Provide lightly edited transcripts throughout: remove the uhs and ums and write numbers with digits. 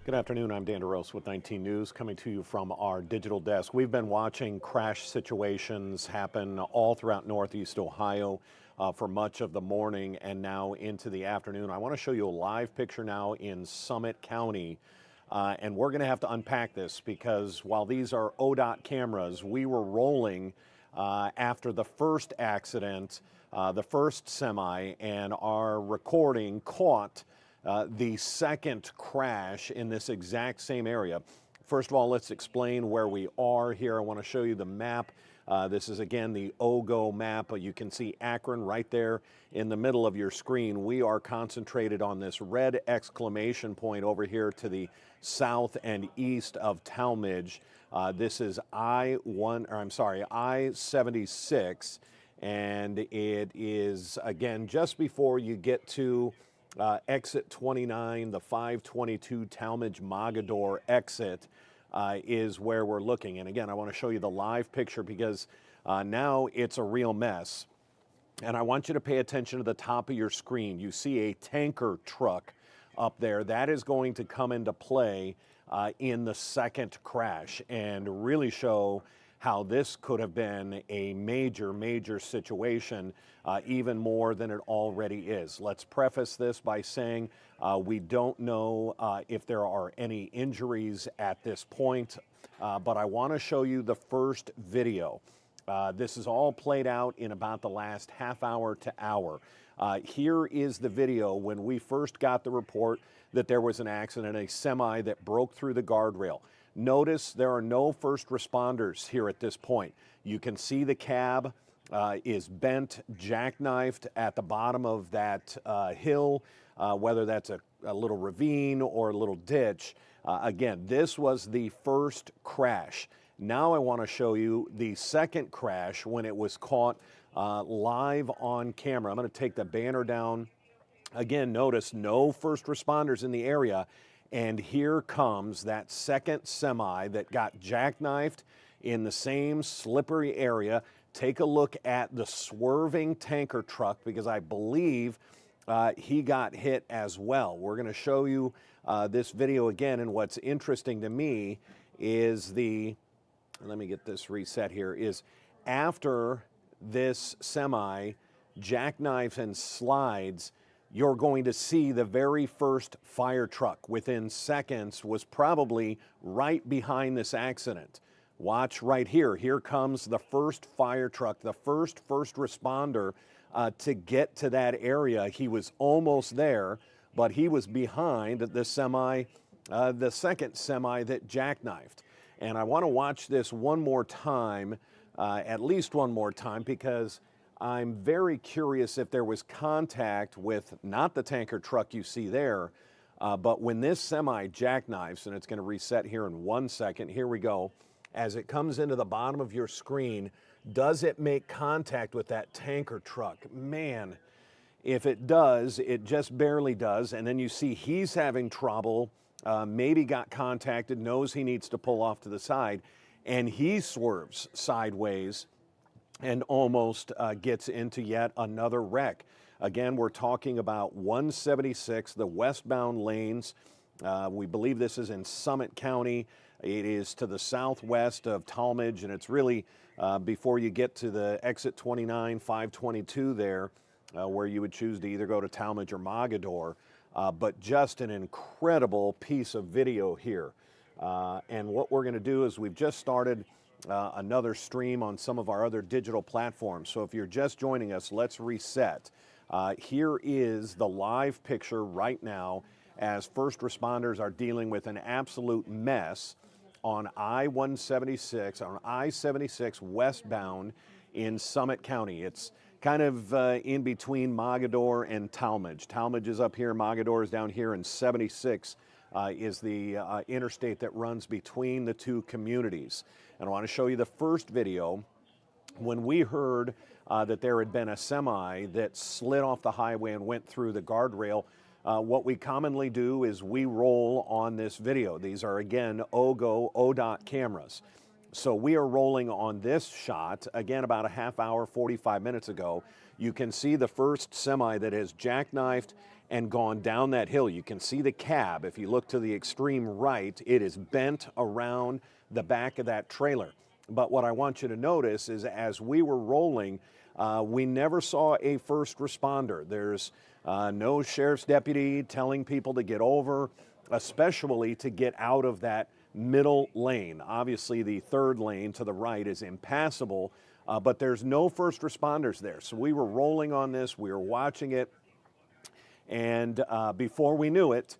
Good afternoon. I'm Dan DeRose with 19 News, coming to you from our digital desk. We've been watching crash situations happen all throughout Northeast Ohio for much of the morning and now into the afternoon. I want to show you a live picture now in Summit County. And we're going to have to unpack this because while these are ODOT cameras, we were rolling after the first accident, the first semi, and our recording caught the second crash in this exact same area. First of all, let's explain where we are here. I want to show you the map. This is again the OGO map. You can see Akron right there in the middle of your screen. We are concentrated on this red exclamation point over here to the south and east of Talmadge. This is I-76, and it is again just before you get to exit 29, the 522 Talmadge Mogadore exit is where we're looking. And again, I want to show you the live picture because now it's a real mess. And I want you to pay attention to the top of your screen. You see a tanker truck up there. That is going to come into play in the second crash and really show how this could have been a major situation, even more than it already is. Let's preface this by saying we don't know if there are any injuries at this point, but I want to show you the first video. This is all played out in about the last half hour to hour. Here is the video when we first got the report that there was an accident, a semi that broke through the guardrail. Notice there are no first responders here at this point. You can see the cab is bent, jackknifed at the bottom of that hill, whether that's a little ravine or a little ditch. Again, this was the first crash. Now I want to show you the second crash when it was caught live on camera. I'm going to take the banner down. Again, notice no first responders in the area. And here comes that second semi that got jackknifed in the same slippery area. Take a look at the swerving tanker truck because I believe he got hit as well. We're going to show you this video again, and what's interesting to me is let me get this reset here, is after this semi jackknife and slides, you're going to see the very first fire truck within seconds was probably right behind this accident. Watch right here. Here comes the first fire truck, the first responder to get to that area. He was almost there, but he was behind the semi, the second semi that jackknifed. And I want to watch this one more time, at least one more time, because I'm very curious if there was contact with not the tanker truck you see there, but when this semi jackknifes, and it's going to reset here in 1 second, here we go. As it comes into the bottom of your screen, does it make contact with that tanker truck? Man, if it does, it just barely does. And then you see he's having trouble, maybe got contacted, knows he needs to pull off to the side, and he swerves sideways and almost gets into yet another wreck. Again, we're talking about 176, the westbound lanes. We believe this is in Summit County. It is to the southwest of Talmadge, and it's really before you get to the exit 29, 522 there, where you would choose to either go to Talmadge or Mogadore. But just an incredible piece of video here. And what we're going to do is we've just started another stream on some of our other digital platforms. So if you're just joining us, let's reset. Here is the live picture right now as first responders are dealing with an absolute mess on I-176, on I-76 westbound in Summit County. It's kind of in between Mogadore and Talmadge. Talmadge is up here, Mogadore is down here, and 76 is the interstate that runs between the two communities. And I want to show you the first video. When we heard that there had been a semi that slid off the highway and went through the guardrail, what we commonly do is we roll on this video. These are, again, ODOT cameras. So we are rolling on this shot, again, about a half hour, 45 minutes ago. You can see the first semi that has jackknifed and gone down that hill. You can see the cab. If you look to the extreme right, it is bent around the back of that trailer. But what I want you to notice is as we were rolling, we never saw a first responder. There's no sheriff's deputy telling people to get over, especially to get out of that middle lane. Obviously, the third lane to the right is impassable, but there's no first responders there. So we were rolling on this, we were watching it, and before we knew it,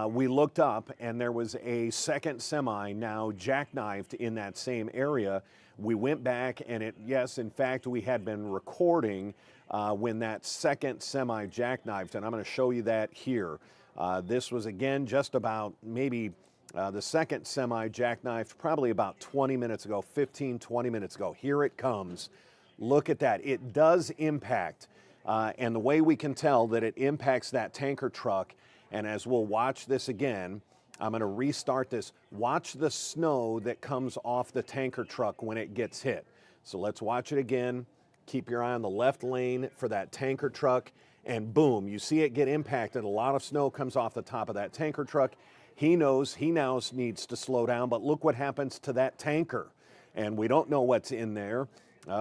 we looked up and there was a second semi now jackknifed in that same area. We went back and yes, in fact, we had been recording when that second semi jackknifed, and I'm going to show you that here. This was again just about maybe the second semi jackknifed probably about 20 minutes ago, 15, 20 minutes ago. Here it comes. Look at that. It does impact. And the way we can tell that it impacts that tanker truck, and as we'll watch this again, I'm going to restart this. Watch the snow that comes off the tanker truck when it gets hit. So let's watch it again. Keep your eye on the left lane for that tanker truck, and boom, you see it get impacted. A lot of snow comes off the top of that tanker truck. He knows he now needs to slow down, but look what happens to that tanker. And we don't know what's in there.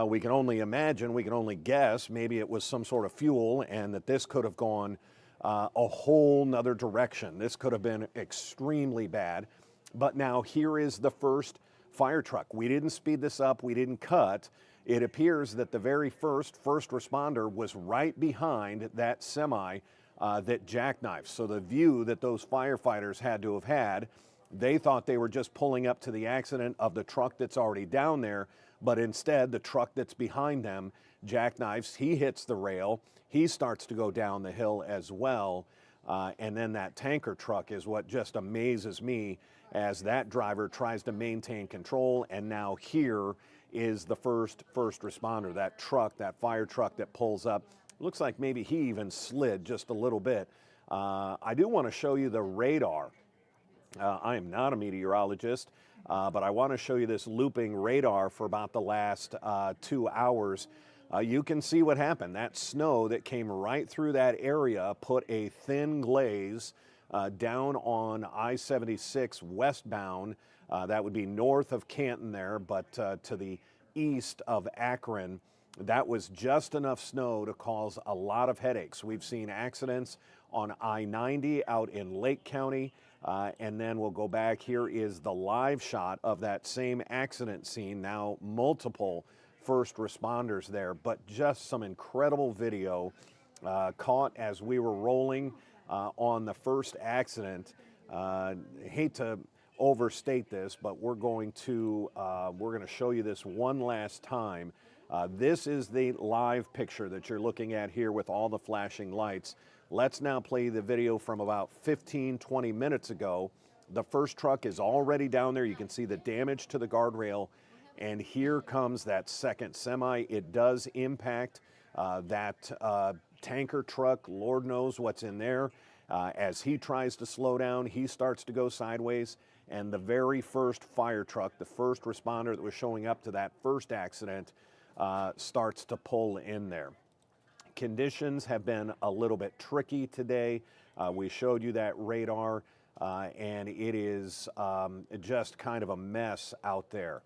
We can only imagine, we can only guess, maybe it was some sort of fuel and that this could have gone a whole nother direction. This could have been extremely bad. But now here is the first fire truck. We didn't speed this up, we didn't cut. It appears that the very first responder was right behind that semi that jackknifed. So the view that those firefighters had to have had, they thought they were just pulling up to the accident of the truck that's already down there, but instead the truck that's behind them jackknifes. He hits the rail. He starts to go down the hill as well. And then that tanker truck is what just amazes me as that driver tries to maintain control. And now here is the first responder, that truck, that fire truck that pulls up. Looks like maybe he even slid just a little bit. I do want to show you the radar. I am not a meteorologist, but I want to show you this looping radar for about the last 2 hours. You can see what happened. That snow that came right through that area put a thin glaze down on I-76 westbound. That would be north of Canton there, but to the east of Akron. That was just enough snow to cause a lot of headaches. We've seen accidents on I-90 out in Lake County. And then we'll go back. Here is the live shot of that same accident scene. Now multiple first responders there, but just some incredible video caught as we were rolling on the first accident. Hate to overstate this, but we're going to show you this one last time. This is the live picture that you're looking at here with all the flashing lights. Let's now play the video from about 15, 20 minutes ago. The first truck is already down there. You can see the damage to the guardrail. And here comes that second semi. It does impact that tanker truck. Lord knows what's in there. As he tries to slow down, he starts to go sideways. And the very first fire truck, the first responder that was showing up to that first accident, starts to pull in there. Conditions have been a little bit tricky today. We showed you that radar, and it is just kind of a mess out there.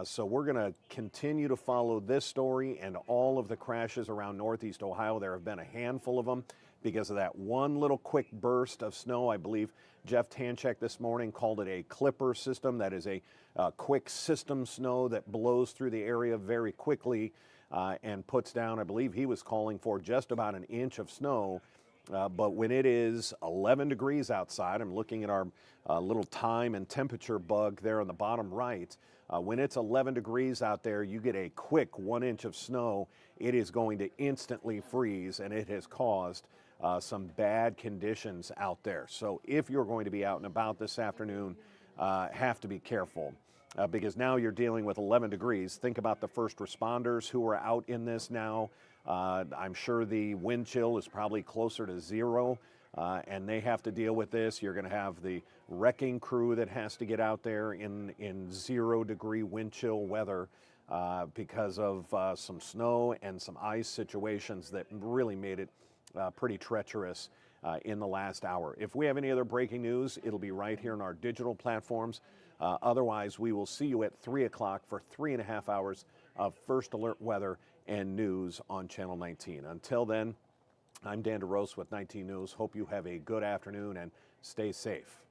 So we're going to continue to follow this story and all of the crashes around Northeast Ohio. There have been a handful of them because of that one little quick burst of snow. I believe Jeff Tanchek this morning called it a clipper system. That is a quick system snow that blows through the area very quickly and puts down, I believe he was calling for just about an inch of snow. But when it is 11 degrees outside, I'm looking at our little time and temperature bug there on the bottom right. When it's 11 degrees out there, you get a quick 1 inch of snow. It is going to instantly freeze, and it has caused some bad conditions out there. So if you're going to be out and about this afternoon, have to be careful. Because now you're dealing with 11 degrees. Think about the first responders who are out in this now. I'm sure the wind chill is probably closer to 0, and they have to deal with this. You're going to have the wrecking crew that has to get out there in 0 degree wind chill weather. because of some snow and some ice situations that really made it pretty treacherous in the last hour. If we have any other breaking news, it'll be right here on our digital platforms. Otherwise, we will see you at 3 o'clock for 3.5 hours of First Alert weather and news on Channel 19. Until then, I'm Dan DeRose with 19 News. Hope you have a good afternoon and stay safe.